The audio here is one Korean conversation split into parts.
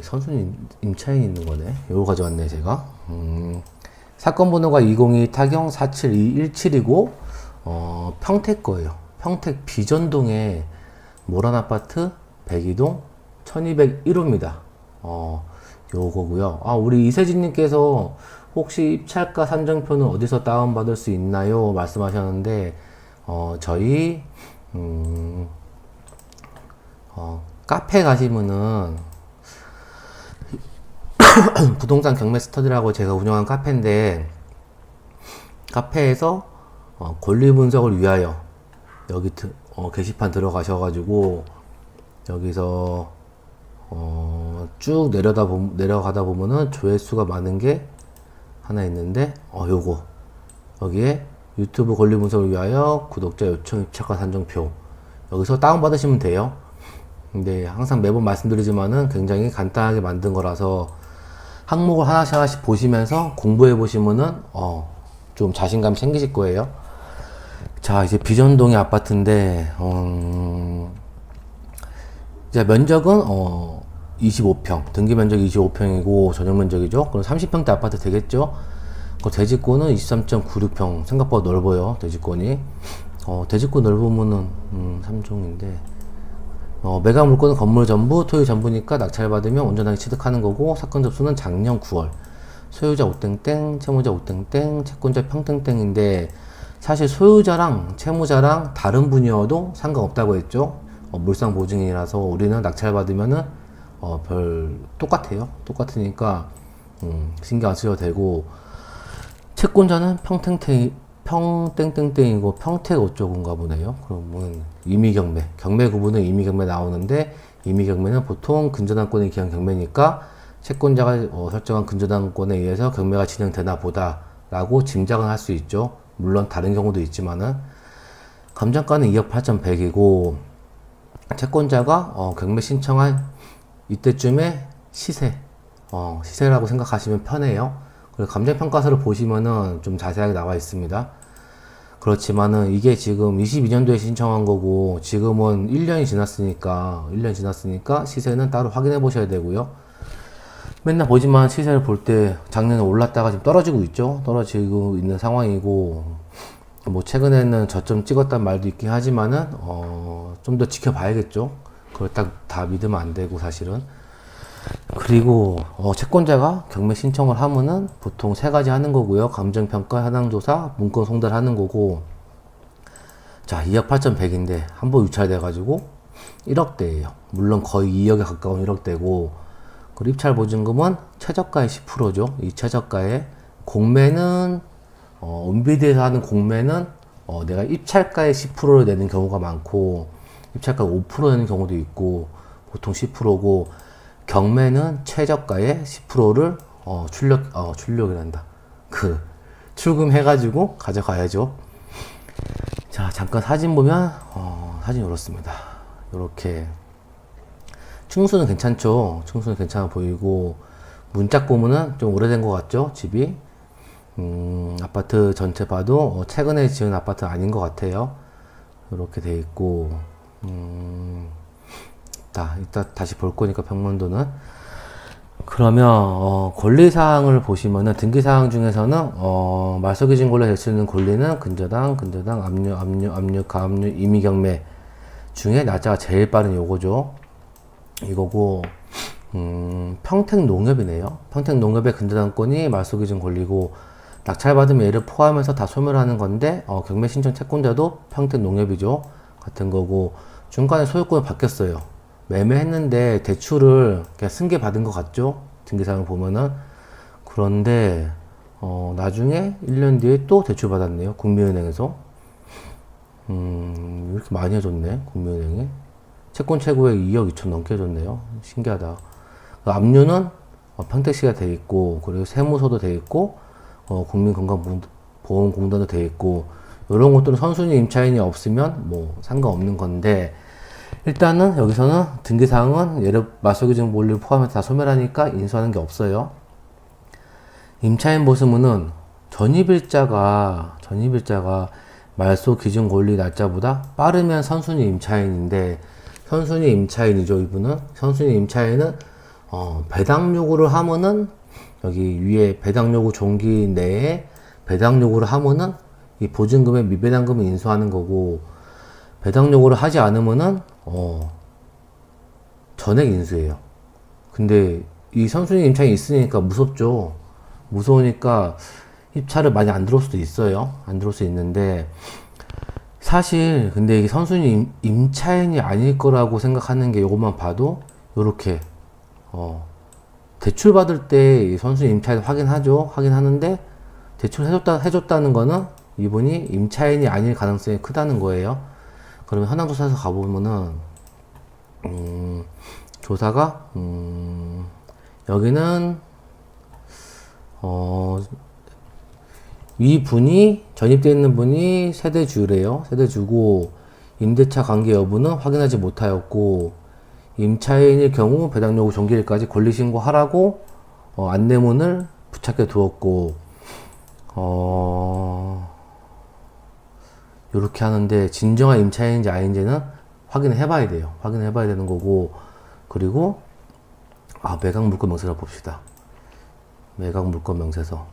선순위 임차인이 있는 거네. 요거 가져왔네, 제가. 사건 번호가 202 타경 47217이고, 평택 거예요. 평택 비전동에 모란 아파트 102동 1201호입니다. 요거고요. 우리 이세진님께서 혹시 입찰가 산정표는 어디서 다운받을 수 있나요? 말씀하셨는데, 저희, 카페 가시면은, 부동산 경매 스터디라고 제가 운영한 카페인데, 카페에서, 권리 분석을 위하여, 여기, 게시판 들어가셔가지고, 여기서, 쭉 내려가다 보면은 조회수가 많은 게 하나 있는데, 요거. 여기에 유튜브 권리 분석을 위하여 구독자 요청 입찰가 산정표. 여기서 다운받으시면 돼요. 근데 항상 매번 말씀드리지만은 굉장히 간단하게 만든 거라서 항목을 하나씩 보시면서 공부해 보시면은 좀 자신감이 생기실 거예요. 자, 이제 비전동의 아파트인데 이제 면적은 25평, 등기 면적이 25평이고 전용 면적이죠. 그럼 30평대 아파트 되겠죠. 그 대지권은 23.96평, 생각보다 넓어요. 대지권이. 대지권 넓으면은 3종인데 매각 물건은 건물 전부, 토유 전부니까 낙찰받으면 온전하게 취득하는 거고, 사건 접수는 작년 9월. 소유자 오땡땡, 채무자 오땡땡, 채권자 평땡땡인데, 사실 소유자랑 채무자랑 다른 분이어도 상관없다고 했죠. 물상 보증인이라서 우리는 낙찰받으면은 똑같아요. 똑같으니까 신경 안 쓰셔도 되고, 채권자는 평땡땡땡이고 평택 어쩌고인가 보네요. 그러면 임의경매, 경매 구분은 임의경매 나오는데, 임의경매는 보통 근저당권에 기한 경매니까 채권자가 설정한 근저당권에 의해서 경매가 진행되나 보다 라고 짐작은 할 수 있죠. 물론 다른 경우도 있지만은. 감정가는 2억 8,100이고 채권자가 경매 신청한 이때쯤에 시세라고 생각하시면 편해요. 그리고 감정평가서를 보시면은 좀 자세하게 나와 있습니다. 그렇지만은 이게 지금 22년도에 신청한 거고, 지금은 1년 지났으니까 시세는 따로 확인해 보셔야 되고요. 맨날 보지만 시세를 볼 때 작년에 올랐다가 지금 떨어지고 있죠. 떨어지고 있는 상황이고, 뭐 최근에는 저점 찍었단 말도 있긴 하지만은 좀 더 지켜봐야겠죠. 그걸 딱 다 믿으면 안 되고, 사실은. 그리고 채권자가 경매 신청을 하면은 보통 세 가지 하는 거고요. 감정평가, 현황조사, 문건 송달하는 거고. 자, 2억 8,100인데 한 번 유찰돼 가지고 1억대예요. 물론 거의 2억에 가까운 1억대고, 그리고 입찰 보증금은 최저가의 10%죠. 이 최저가에 공매는 은비대에서 하는 공매는 내가 입찰가의 10%를 내는 경우가 많고, 입찰가 5% 내는 경우도 있고, 보통 10%고, 경매는 최저가의 10%를 출력이란다. 출금해가지고 가져가야죠. 자, 잠깐 사진 보면 사진 이렇습니다. 이렇게 층수는 괜찮죠. 층수는 괜찮아 보이고, 문짝 보면은 좀 오래된 것 같죠. 집이. 아파트 전체 봐도 최근에 지은 아파트 아닌 것 같아요. 이렇게 돼 있고, 이따 다시 볼 거니까 평면도는. 그러면 권리사항을 보시면은 등기사항 중에서는 말소기준 권리에 될 수 있는 권리는 근저당, 압류, 가압류, 임의경매 중에 날짜가 제일 빠른 요거죠. 이거고, 평택농협이네요. 평택농협의 근저당권이 말소기준 권리고, 낙찰받으면 얘를 포함해서 다 소멸하는 건데, 경매 신청 채권자도 평택농협이죠. 같은 거고, 중간에 소유권이 바뀌었어요. 매매했는데 대출을 그냥 승계 받은 것 같죠? 등기사항을 보면은. 그런데 나중에 1년 뒤에 또 대출 받았네요. 국민은행에서. 이렇게 많이 해줬네, 국민은행이. 채권 최고액 2억 2천 넘게 해줬네요. 신기하다. 압류는 평택시가 돼 있고, 그리고 세무서도 돼 있고, 국민건강보험공단도 돼 있고, 이런 것들은 선순위 임차인이 없으면 뭐 상관없는 건데, 일단은 여기서는 등기사항은 얘를 말소기준 권리를 포함해서 다 소멸하니까 인수하는 게 없어요. 임차인 보수문은 전입일자가 말소기준 권리 날짜보다 빠르면 선순위 임차인인데, 선순위 임차인이죠. 이분은 선순위 임차인은 배당 요구를 하면은 여기 위에 배당 요구 종기 내에 배당 요구를 하면은 이 보증금에 미배당금을 인수하는 거고, 배당 요구를 하지 않으면은 전액 인수예요. 근데 이 선순위 임차인이 있으니까 무섭죠. 무서우니까 입찰을 많이 안 들어올 수도 있어요. 안 들어올 수 있는데, 사실 근데 이게 선순위 임차인이 아닐 거라고 생각하는 게, 요것만 봐도 요렇게 대출 받을 때 이 선순위 임차인 확인하죠. 확인하는데 대출 해줬다는 거는 이분이 임차인이 아닐 가능성이 크다는 거예요. 그러면 현황조사에서 가보면은 조사가 여기는 이 분이 전입되어 있는 분이 세대주래요. 세대주고 임대차 관계 여부는 확인하지 못하였고, 임차인일 경우 배당 요구 종기일까지 권리 신고하라고 안내문을 부착해 두었고, 요렇게 하는데 진정한 임차인인지 아닌지는 확인해 봐야 돼요. 확인해 봐야 되는 거고, 그리고 매각 물권 명세서 봅시다. 매각 물권 명세서.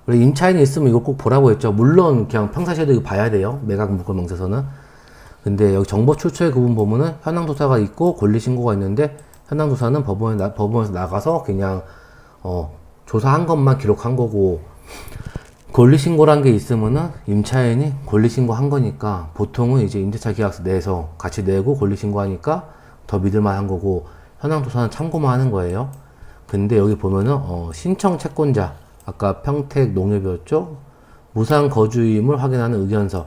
원래 임차인이 있으면 이거 꼭 보라고 했죠. 물론 그냥 평상시에도 이거 봐야 돼요. 매각 물권 명세서는. 근데 여기 정보 출처의 그 부분 보면은 현황조사가 있고 권리신고가 있는데, 현황조사는 법원에서 나가서 그냥 조사한 것만 기록한 거고, 권리신고란 게 있으면은 임차인이 권리신고한 거니까 보통은 이제 임대차 계약서 내서 같이 내고 권리신고하니까 더 믿을만한 거고, 현황조사는 참고만 하는 거예요. 근데 여기 보면은 신청 채권자, 아까 평택 농협이었죠. 무상거주임을 확인하는 의견서,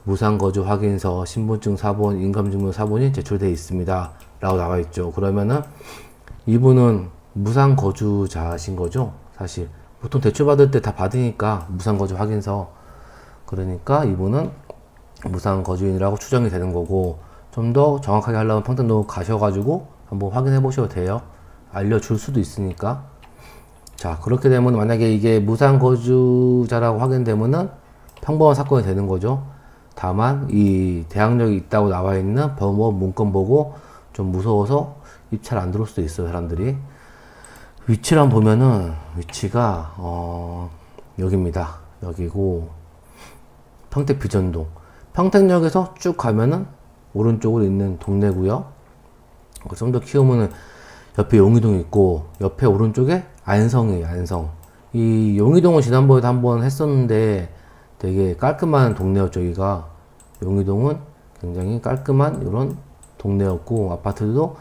무상거주 확인서, 신분증 사본, 인감증명 사본이 제출되어 있습니다 라고 나와 있죠. 그러면은 이분은 무상거주자신 거죠. 사실 보통 대출 받을 때 다 받으니까 무상거주 확인서, 그러니까 이분은 무상거주인이라고 추정이 되는 거고, 좀 더 정확하게 하려면 평택농협 가셔가지고 한번 확인해 보셔도 돼요. 알려줄 수도 있으니까. 자, 그렇게 되면 만약에 이게 무상거주자라고 확인되면은 평범한 사건이 되는 거죠. 다만 이 대항력이 있다고 나와 있는 법원 문건 보고 좀 무서워서 입찰 안 들어올 수도 있어요, 사람들이. 위치를 한번 보면은, 위치가 여기입니다. 여기고 평택 비전동, 평택역에서 쭉 가면은 오른쪽으로 있는 동네고요. 좀 더 키우면은 옆에 용의동이 있고, 옆에 오른쪽에 안성이에요. 안성. 이 용의동은 지난번에도 한번 했었는데 되게 깔끔한 동네였죠. 여기가 용의동은 굉장히 깔끔한 이런 동네였고, 아파트도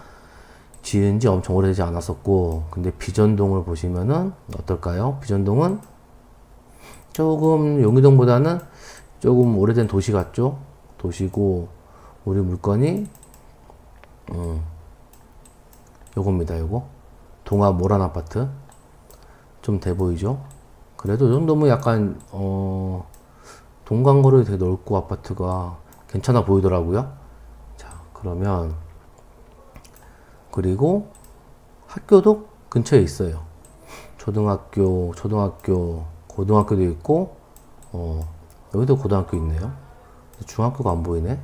지은 지 엄청 오래되지 않았었고. 근데 비전동을 보시면은 어떨까요? 비전동은 조금 용의동보다는 조금 오래된 도시 같죠? 도시고, 우리 물건이 요겁니다. 요거 동아 모란 아파트 좀 돼 보이죠? 그래도 이 정도면 약간 동간거리 되게 넓고 아파트가 괜찮아 보이더라고요. 자, 그러면 그리고 학교도 근처에 있어요. 초등학교, 고등학교도 있고, 여기도 고등학교 있네요. 중학교가 안 보이네.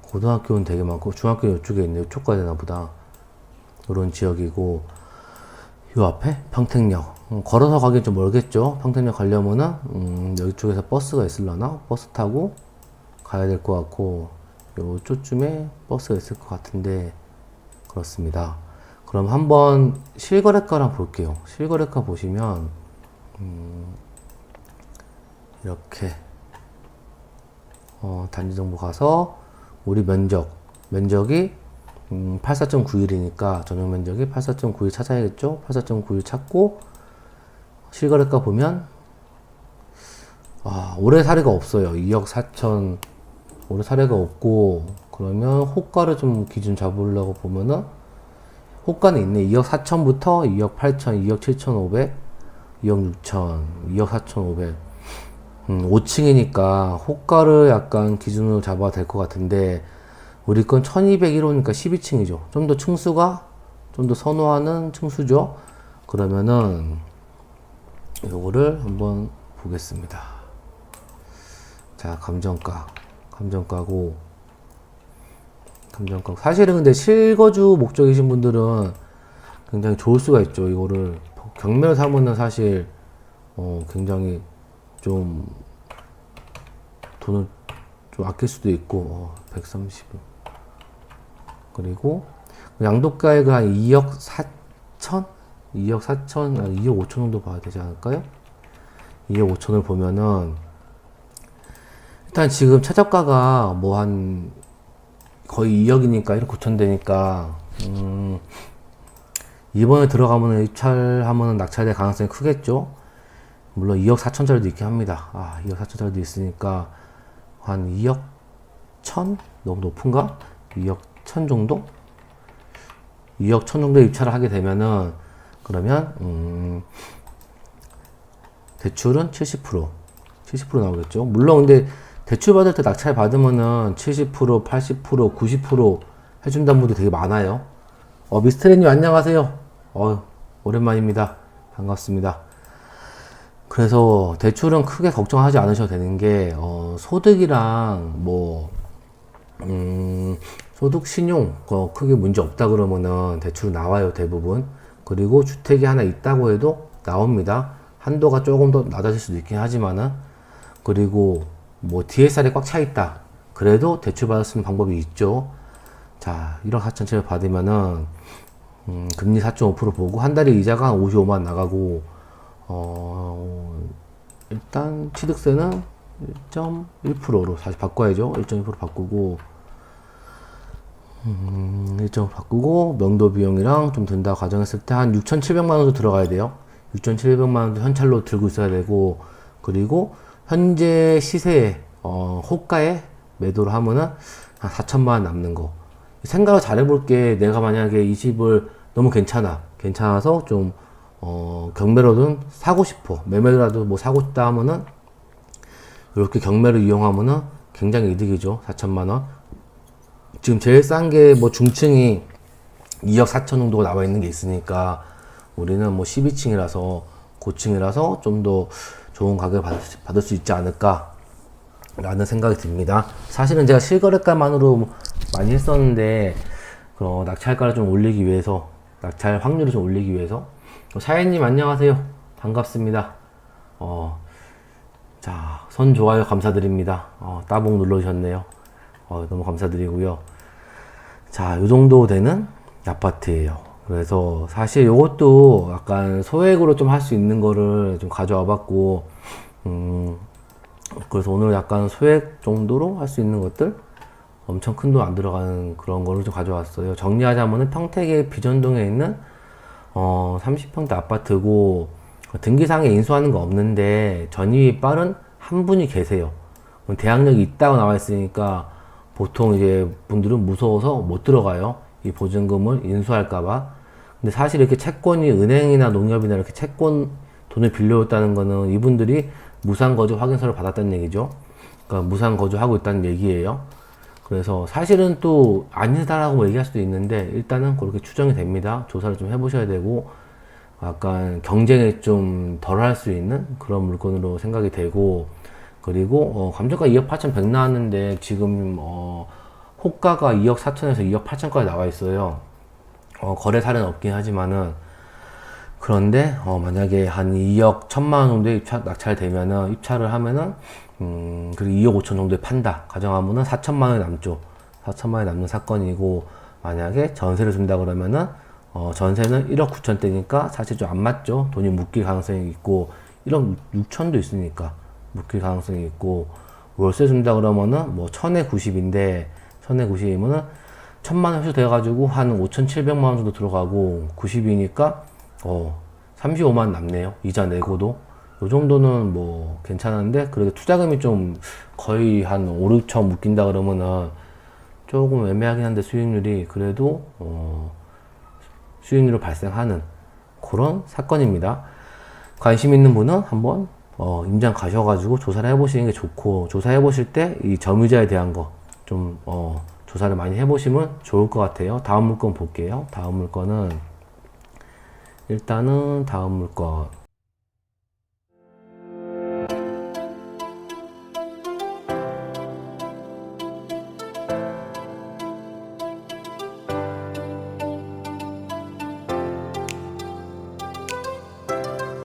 고등학교는 되게 많고, 중학교는 이쪽에 있네요. 이쪽 가야 되나 보다. 이런 지역이고, 요 앞에 평택역. 걸어서 가긴 좀 멀겠죠. 평택역 가려면은 여기 쪽에서 버스가 있으려나? 버스 타고 가야 될 것 같고, 요쪽쯤에 버스가 있을 것 같은데, 그렇습니다. 그럼 한번 실거래가랑 볼게요. 실거래가 보시면 이렇게 단지 정보 가서 우리 면적이 84.91이니까 전용 면적이 84.91 찾아야겠죠. 84.91 찾고 실거래가 보면 올해 사례가 없어요. 2억 4천 올해 사례가 없고, 그러면 호가를 좀 기준 잡으려고 보면은 호가는 있네. 2억 4천부터 2억 8천, 2억 7,500, 2억 6천, 2억 4,500. 5층이니까 호가를 약간 기준으로 잡아야 될 것 같은데, 우리 건 1201호니까 12층이죠. 좀 더 층수가 좀 더 선호하는 층수죠. 그러면은 요거를 한번 보겠습니다. 자, 감정가고 감정가. 사실은 근데 실거주 목적이신 분들은 굉장히 좋을 수가 있죠. 이거를 경매로 사면은 사실 굉장히 좀 돈을 좀 아낄 수도 있고 130. 그리고 양도가액을 한 2억 4천? 2억 4천, 2억 5천 정도 봐야 되지 않을까요? 2억 5천을 보면은 일단 지금 최저가가 뭐 한 거의 2억이니까 1억 9천 되니까 이번에 들어가면은 입찰하면은 낙찰될 가능성이 크겠죠. 물론 2억 4천짜리도 있긴 합니다. 2억 4천짜리도 있으니까 한 2억 1천? 너무 높은가? 2억 1천 정도? 2억 1천 정도 입찰을 하게 되면은 그러면 대출은 70% 나오겠죠. 물론 근데 대출 받을 때 낙찰 받으면은 70%, 80%, 90% 해준다는 분도 되게 많아요. 미스테리님 안녕하세요. 오랜만입니다. 반갑습니다. 그래서 대출은 크게 걱정하지 않으셔도 되는 게 소득이랑 뭐 소득 신용 크게 문제 없다 그러면은 대출 나와요, 대부분. 그리고 주택이 하나 있다고 해도 나옵니다. 한도가 조금 더 낮아질 수도 있긴 하지만은. 그리고 뭐 DSR이 꽉 차 있다 그래도 대출 받을 수 있는 방법이 있죠. 자, 1억 4천짜리 받으면은 금리 4.5% 보고 한 달에 이자가 한 55만 나가고 일단 취득세는 1.1%로 다시 바꿔야죠. 1.1% 바꾸고 1.5 바꾸고 명도 비용이랑 좀 든다 가정했을 때 한 6,700만 원도 들어가야 돼요. 6,700만 원도 현찰로 들고 있어야 되고, 그리고 현재 시세에 호가에 매도를 하면은 한 4천만 원 남는 거. 생각을 잘 해볼게. 내가 만약에 이 집을 너무 괜찮아서 좀 경매로든 사고 싶어, 매매라도 뭐 사고 싶다 하면은 이렇게 경매를 이용하면은 굉장히 이득이죠. 4천만 원. 지금 제일 싼 게 뭐 중층이 2억 4천 정도가 나와 있는 게 있으니까 우리는 뭐 12층이라서 고층이라서 좀 더 좋은 가격을 받을 수 있지 않을까 라는 생각이 듭니다. 사실은 제가 실거래가만으로 많이 했었는데 낙찰가를 좀 올리기 위해서, 낙찰 확률을 좀 올리기 위해서. 사연님 안녕하세요. 반갑습니다. 자, 선 좋아요 감사드립니다. 따봉 눌러주셨네요. 너무 감사드리고요. 자, 요 정도 되는 아파트예요. 그래서 사실 요것도 약간 소액으로 좀 할 수 있는 거를 좀 가져와 봤고, 그래서 오늘 약간 소액 정도로 할 수 있는 것들, 엄청 큰 돈 안 들어가는 그런 거를 좀 가져왔어요. 정리하자면은 평택의 비전동에 있는 30평대 아파트고, 등기상에 인수하는 거 없는데 전입이 빠른 한 분이 계세요. 대항력이 있다고 나와 있으니까 보통 이제 분들은 무서워서 못 들어가요. 이 보증금을 인수할까봐. 근데 사실 이렇게 채권이 은행이나 농협이나 이렇게 채권 돈을 빌려줬다는 거는 이분들이 무상거주 확인서를 받았다는 얘기죠. 그러니까 무상거주하고 있다는 얘기예요. 그래서 사실은 또 아니다라고 얘기할 수도 있는데 일단은 그렇게 추정이 됩니다. 조사를 좀 해보셔야 되고, 약간 경쟁에 좀 덜 할 수 있는 그런 물건으로 생각이 되고, 그리고 감정가 2억 8천100 나왔는데 지금 호가가 2억 4천에서 2억 8천까지 나와 있어요. 거래 사례는 없긴 하지만은, 그런데 만약에 한 2억 1천만 원 정도에 낙찰되면은, 입찰을 하면은 그리고 2억 5천 정도에 판다 가정하면은 4천만 원이 남죠. 4천만 원이 남는 사건이고, 만약에 전세를 준다 그러면은 전세는 1억 9천대니까 사실 좀 안 맞죠. 돈이 묶일 가능성이 있고, 1억 6천도 있으니까 묶일 가능성이 있고, 월세 준다 그러면은 뭐 1000에 90인데 1000에 90이면은 1000만 원 회수 돼가지고 한 5,700만 원 정도 들어가고, 90이니까 35만 원 남네요. 이자 내고도. 요 정도는 뭐 괜찮은데, 그래도 투자금이 좀 거의 한 5, 6천 묶인다 그러면은 조금 애매하긴 한데, 수익률이 그래도 수익률을 발생하는 그런 사건입니다. 관심 있는 분은 한번 임장 가셔가지고 조사를 해보시는 게 좋고, 조사해보실 때 이 점유자에 대한 거 좀 조사를 많이 해보시면 좋을 것 같아요. 다음 물건 볼게요. 다음 물건은, 일단은 다음 물건